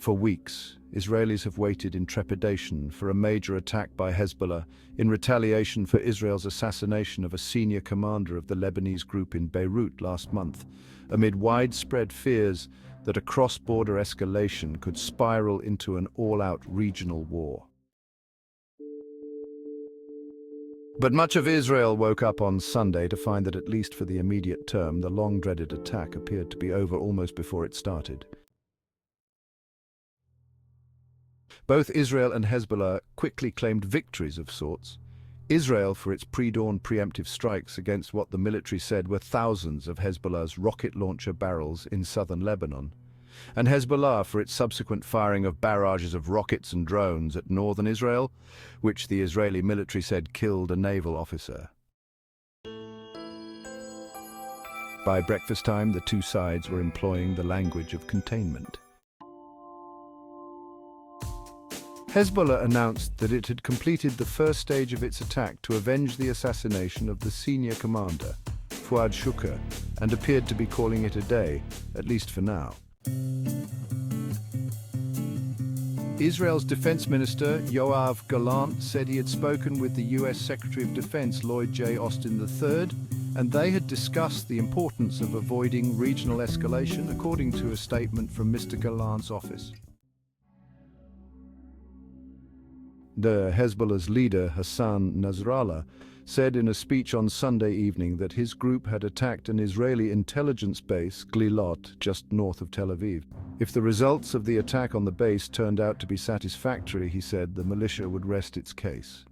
For weeks, Israelis have waited in trepidation for a major attack by Hezbollah in retaliation for Israel's assassination of a senior commander of the Lebanese group in Beirut last month, amid widespread fears that a cross-border escalation could spiral into an all-out regional war. But much of Israel woke up on Sunday to find that, at least for the immediate term, the long-dreaded attack appeared to be over almost before it started. Both Israel and Hezbollah quickly claimed victories of sorts. Israel for its pre-dawn preemptive strikes against what the military said were thousands of Hezbollah's rocket launcher barrels in southern Lebanon, and Hezbollah for its subsequent firing of barrages of rockets and drones at northern Israel, which the Israeli military said killed a naval officer. By breakfast time, the two sides were employing the language of containment. Hezbollah announced that it had completed the first stage of its attack to avenge the assassination of the senior commander, Fuad Shukr, and appeared to be calling it a day, at least for now. Israel's Defense Minister, Yoav Gallant, said he had spoken with the U.S. Secretary of Defense, Lloyd J. Austin III, and they had discussed the importance of avoiding regional escalation, according to a statement from Mr. Gallant's office. The Hezbollah's leader, Hassan Nasrallah, said in a speech on Sunday evening that his group had attacked an Israeli intelligence base, Glilot, just north of Tel Aviv. If the results of the attack on the base turned out to be satisfactory, he said, the militia would rest its case.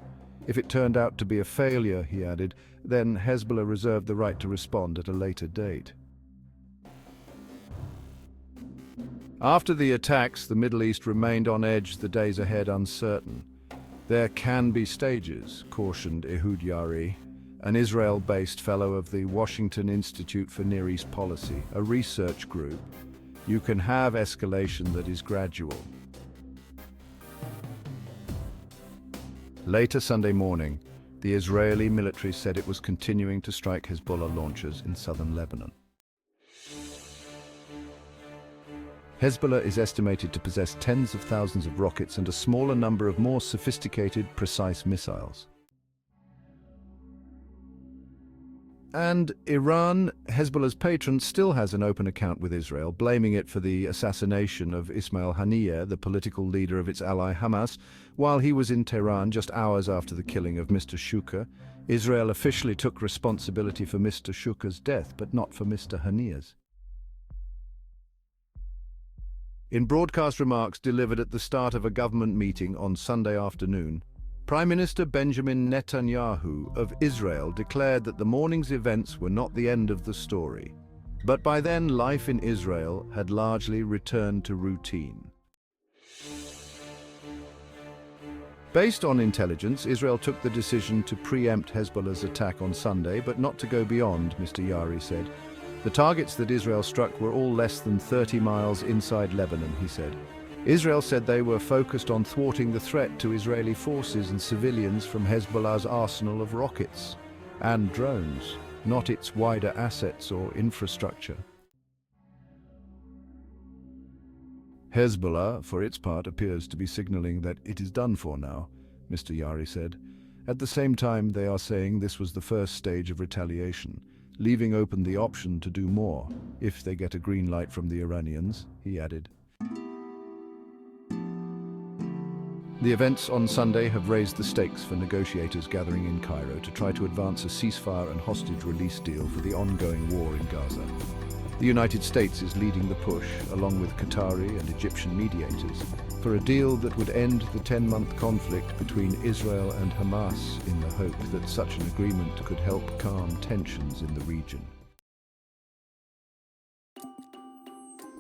If it turned out to be a failure, he added, then Hezbollah reserved the right to respond at a later date. After the attacks, the Middle East remained on edge, the days ahead uncertain. There can be stages, cautioned Ehud Yari, an Israel-based fellow of the Washington Institute for Near East Policy, a research group. You can have escalation that is gradual. Later Sunday morning, the Israeli military said it was continuing to strike Hezbollah launchers in southern Lebanon. Hezbollah is estimated to possess tens of thousands of rockets and a smaller number of more sophisticated, precise missiles. And Iran, Hezbollah's patron, still has an open account with Israel, blaming it for the assassination of Ismail Haniyeh, the political leader of its ally Hamas, while he was in Tehran just hours after the killing of Mr. Shukr. Israel officially took responsibility for Mr. Shukr's death, but not for Mr. Haniyeh's. In broadcast remarks delivered at the start of a government meeting on Sunday afternoon, Prime Minister Benjamin Netanyahu of Israel declared that the morning's events were not the end of the story. But by then, life in Israel had largely returned to routine. Based on intelligence, Israel took the decision to preempt Hezbollah's attack on Sunday, but not to go beyond, Mr. Yari said. The targets that Israel struck were all less than 30 miles inside Lebanon, he said. Israel said they were focused on thwarting the threat to Israeli forces and civilians from Hezbollah's arsenal of rockets and drones, not its wider assets or infrastructure. Hezbollah, for its part, appears to be signaling that it is done for now, Mr. Yari said. At the same time, they are saying this was the first stage of retaliation, leaving open the option to do more, if they get a green light from the Iranians, he added. The events on Sunday have raised the stakes for negotiators gathering in Cairo to try to advance a ceasefire and hostage release deal for the ongoing war in Gaza. The United States is leading the push, along with Qatari and Egyptian mediators, for a deal that would end the 10-month conflict between Israel and Hamas, in the hope that such an agreement could help calm tensions in the region.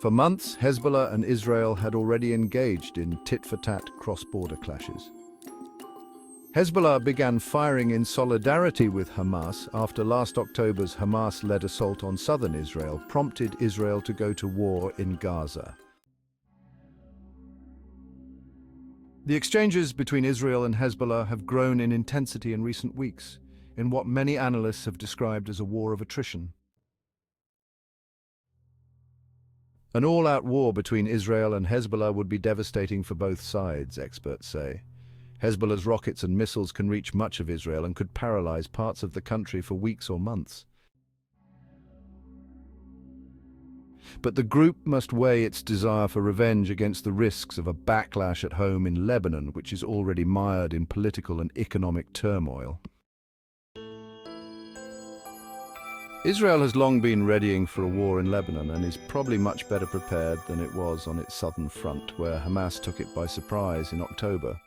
For months, Hezbollah and Israel had already engaged in tit-for-tat cross-border clashes. Hezbollah began firing in solidarity with Hamas after last October's Hamas-led assault on southern Israel prompted Israel to go to war in Gaza. The exchanges between Israel and Hezbollah have grown in intensity in recent weeks, in what many analysts have described as a war of attrition. An all-out war between Israel and Hezbollah would be devastating for both sides, experts say. Hezbollah's rockets and missiles can reach much of Israel and could paralyze parts of the country for weeks or months. But the group must weigh its desire for revenge against the risks of a backlash at home in Lebanon, which is already mired in political and economic turmoil. Israel has long been readying for a war in Lebanon and is probably much better prepared than it was on its southern front, where Hamas took it by surprise in October.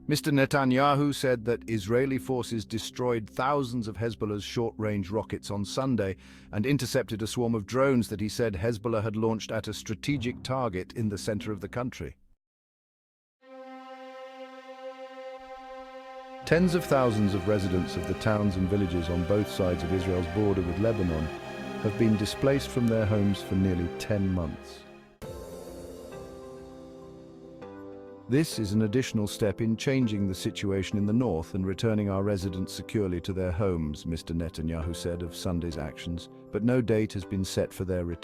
Mr. Netanyahu said that Israeli forces destroyed thousands of Hezbollah's short-range rockets on Sunday and intercepted a swarm of drones that he said Hezbollah had launched at a strategic target in the center of the country. Tens of thousands of residents of the towns and villages on both sides of Israel's border with Lebanon have been displaced from their homes for nearly 10 months. This is an additional step in changing the situation in the north and returning our residents securely to their homes, Mr. Netanyahu said of Sunday's actions, but no date has been set for their return.